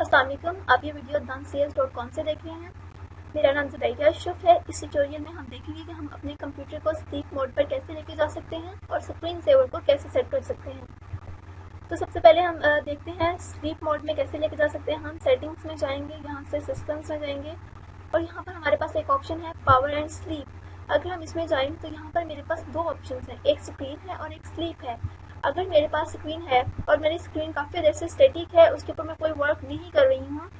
अस्सलाम वालेकुम, आप ये वीडियो danscs.com से देख रहे हैं। मेरा नाम ज़ुबैदा अशरफ है। इस ट्यूटोरियल में हम देखेंगे कि हम अपने कंप्यूटर को स्लीप मोड पर कैसे लेके जा सकते हैं और स्क्रीन सेवर को कैसे सेट कर सकते हैं। तो सबसे पहले हम देखते हैं स्लीप मोड में कैसे लेके जा सकते हैं। हम सेटिंग्स में जाएंगे, यहाँ से सिस्टम्स में जाएंगे और यहाँ पर हमारे पास एक ऑप्शन है पावर एंड स्लीप। अगर हम इसमें जाएंगे तो यहाँ पर मेरे पास दो ऑप्शन हैं, एक स्क्रीन है और एक स्लीप है। अगर मेरे पास स्क्रीन है और मेरी स्क्रीन काफ़ी देर से स्टैटिक है, उसके ऊपर मैं कोई वर्क नहीं कर रही हूँ,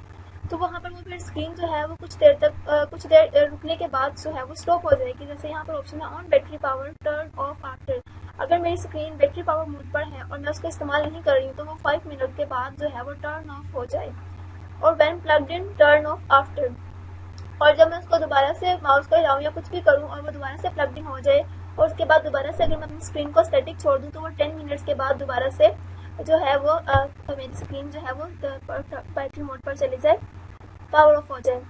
तो वहाँ पर वो फिर स्क्रीन जो है वो कुछ देर रुकने के बाद जो है वो स्टॉप हो जाएगी। जैसे यहाँ पर ऑप्शन है on battery power turn off after. अगर मेरी स्क्रीन बैटरी पावर मोड पर है और मैं उसको इस्तेमाल नहीं कर रही हूँ तो वो 5 मिनट के बाद जो है वो टर्न ऑफ हो जाए। और when plugged in turn off after. और जब मैं उसको दोबारा से माउस को हिलाऊं या कुछ भी करूं और वो दोबारा से प्लग्ड इन हो जाए और उसके बाद दोबारा से अगर मैं अपनी स्क्रीन को स्टैटिक छोड़ दूं तो वो 10 मिनट्स के बाद दोबारा से जो है वो तो मेरी स्क्रीन जो है वो बैटरी मोड पर चली जाए, पावर ऑफ हो जाए।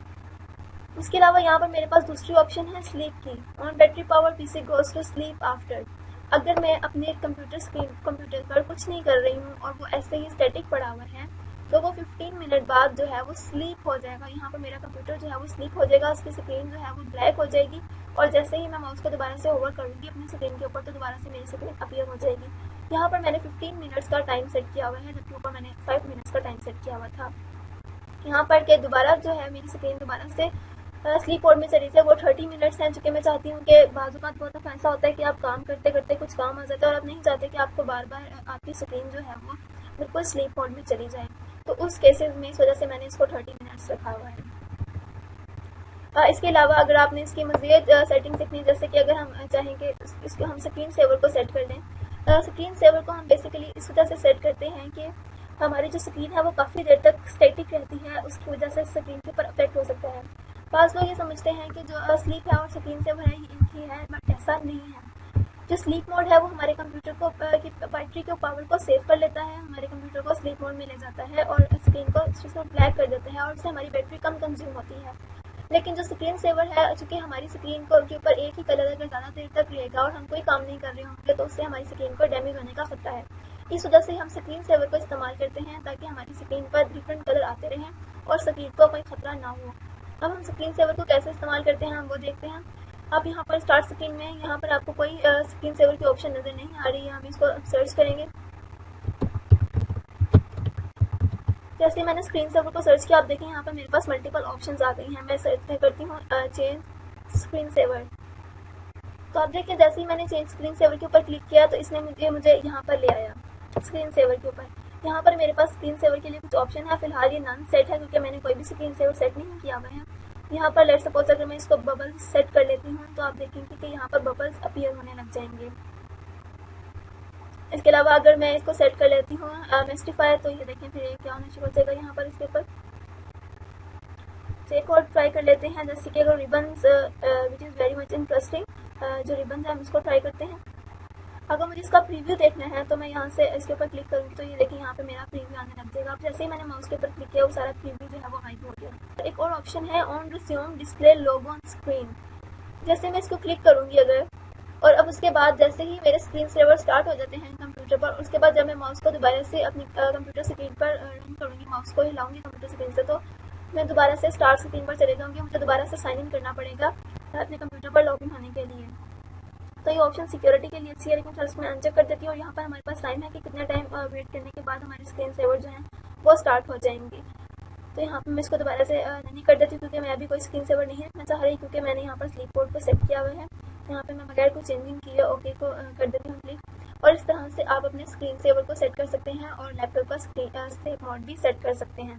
इसके अलावा यहाँ पर मेरे पास दूसरी ऑप्शन है स्लीप की। On battery power PC goes to sleep after. अगर मैं अपने कंप्यूटर पर कुछ नहीं कर रही हूँ और वो ऐसे ही स्टैटिक पड़ा हुआ है तो वो 15 मिनट बाद जो है वो स्लीप हो जाएगा। यहाँ पर मेरा कंप्यूटर जो है वो स्लीप हो जाएगा, उसकी स्क्रीन जो है वो ब्लैक हो जाएगी और जैसे ही मैं माउस को दोबारा से ओवर करूँगी अपनी स्क्रीन के ऊपर तो दोबारा से मेरी स्क्रीन अपीयर हो जाएगी। यहाँ पर मैंने 15 मिनट्स का टाइम सेट किया हुआ है, जबकि ऊपर मैंने 5 मिनट्स का टाइम सेट किया हुआ था। यहाँ पर के दोबारा जो है मेरी स्क्रीन दोबारा से स्लीप मोड में चली जाए। वो 30 मिनट्स हैं, चूँकि मैं चाहती हूँ कि बाजू का बहुत दफ़ा ऐसा होता है कि आप काम करते करते कुछ काम आ जाता है और आप नहीं चाहते कि आपको बार बार आपकी स्क्रीन जो है वो बिल्कुल स्लीप मोड में चली जाए। तो उस केसेस में इस वजह से मैंने इसको 30 मिनट्स रखा हुआ है। इसके अलावा अगर आपने इसकी मज़ीद सेटिंग देखनी है, जैसे कि अगर हम चाहेंगे इसको हम स्क्रीन सेवर को सेट कर लें। स्क्रीन सेवर को हम बेसिकली इस वजह से सेट करते हैं कि हमारी जो स्क्रीन है वो काफ़ी देर तक स्टैटिक रहती है, उसकी वजह से स्क्रीन के ऊपर अफेक्ट हो सकता है। बाज़ लोग ये समझते हैं कि जो स्लीप है और स्क्रीन सेवर है ये एक ही है, बट ऐसा नहीं है। जो स्लीप मोड है वो हमारे कंप्यूटर को की बैटरी के पावर को सेव कर लेता है, हमारे कंप्यूटर को स्लीप मोड में ले जाता है और स्क्रीन को ब्लैक कर देता है और उससे हमारी बैटरी कम कंज्यूम होती है। लेकिन जो स्क्रीन सेवर है, चूँकि हमारी स्क्रीन को के ऊपर एक ही कलर अगर ज़्यादा देर तक रहेगा और हम कोई काम नहीं कर रहे होंगे तो उससे हमारी स्क्रीन को डैमेज होने का खतरा है। इस वजह से हम स्क्रीन सेवर को इस्तेमाल करते हैं ताकि हमारी स्क्रीन पर डिफरेंट कलर आते रहें और स्क्रीन को कोई खतरा ना हो। अब हम स्क्रीन सेवर को कैसे इस्तेमाल करते हैं हम वो देखते हैं। आप यहाँ पर स्टार्ट स्क्रीन में यहाँ पर आपको कोई स्क्रीन सेवर की ऑप्शन नज़र नहीं आ रही है, हम इसको सर्च करेंगे। जैसे ही मैंने स्क्रीन सेवर को सर्च किया, आप देखें यहाँ पर मेरे पास मल्टीपल ऑप्शंस आ गई हैं। मैं सर्च करती हूँ चेंज स्क्रीन सेवर। तो आप देखिए जैसे ही मैंने चेंज स्क्रीन सेवर के ऊपर क्लिक किया तो इसने मुझे यहाँ पर ले आया स्क्रीन सेवर के ऊपर। यहाँ पर मेरे पास स्क्रीन सेवर के लिए कुछ ऑप्शन है, फिलहाल ये नन सेट है क्योंकि मैंने कोई भी स्क्रीन सेवर सेट नहीं किया हुआ है। यहाँ पर लेट सपोज अगर मैं इसको बबल्स सेट कर लेती हूँ तो आप देखेंगे कि यहाँ पर बबल्स अपीयर होने लग जाएंगे। इसके अलावा अगर मैं इसको सेट कर लेती हूँ मिस्टिफायर, तो ये देखें फिर क्या होना शुरू हो जाएगा यहाँ पर इसके ऊपर। तो एक और ट्राई कर लेते हैं, जैसे कि अगर ribbons which is very much interesting, जो रिबन्स है हम इसको ट्राई करते हैं। अगर मुझे इसका प्रीव्यू देखना है तो मैं यहाँ से इसके ऊपर क्लिक करूँगी तो ये देखिए यहाँ पे मेरा प्रीव्यू आने लग जाएगा। अब जैसे ही मैंने माउस के ऊपर क्लिक किया वो सारा प्रीव्यू जो है वो हाइड हो गया। एक और ऑप्शन है on resume display logo on screen. जैसे मैं इसको क्लिक करूँगी अगर, और अब उसके बाद जैसे ही मेरे स्क्रीन सेवर स्टार्ट हो जाते हैं कंप्यूटर पर, उसके बाद जब मैं माउस को दोबारा से अपनी कंप्यूटर स्क्रीन पर रन करूँगी, माउस को हिलाऊंगी कंप्यूटर स्क्रीन से, तो मैं दोबारा से स्टार्ट स्क्रीन पर चले जाऊँगी। मुझे दोबारा से साइन इन करना पड़ेगा अपने कंप्यूटर पर लॉग इन होने के लिए। तो ये ऑप्शन सिक्योरिटी के लिए अच्छी है, लेकिन फर्स्ट मैं अनचेक कर देती हूँ और यहाँ पर हमारे पास टाइम है कि कितना टाइम वेट करने के बाद हमारी स्क्रीन सेवर जो है वो स्टार्ट हो जाएंगी। तो यहाँ पर मैं इसको दोबारा से नहीं कर देती हूँ क्योंकि मैं अभी कोई स्क्रीन सेवर नहीं रखना चाह रही, क्योंकि मैंने यहाँ पर स्लीप मोड को सेट किया हुआ है। यहाँ पे मैं बगैर कुछ चेंजिंग किए ओके को कर देती हूँ क्लिक। और इस तरह से आप अपने स्क्रीन सेवर को सेट कर सकते हैं और लैपटॉप का स्लीप मोड भी सेट कर सकते हैं।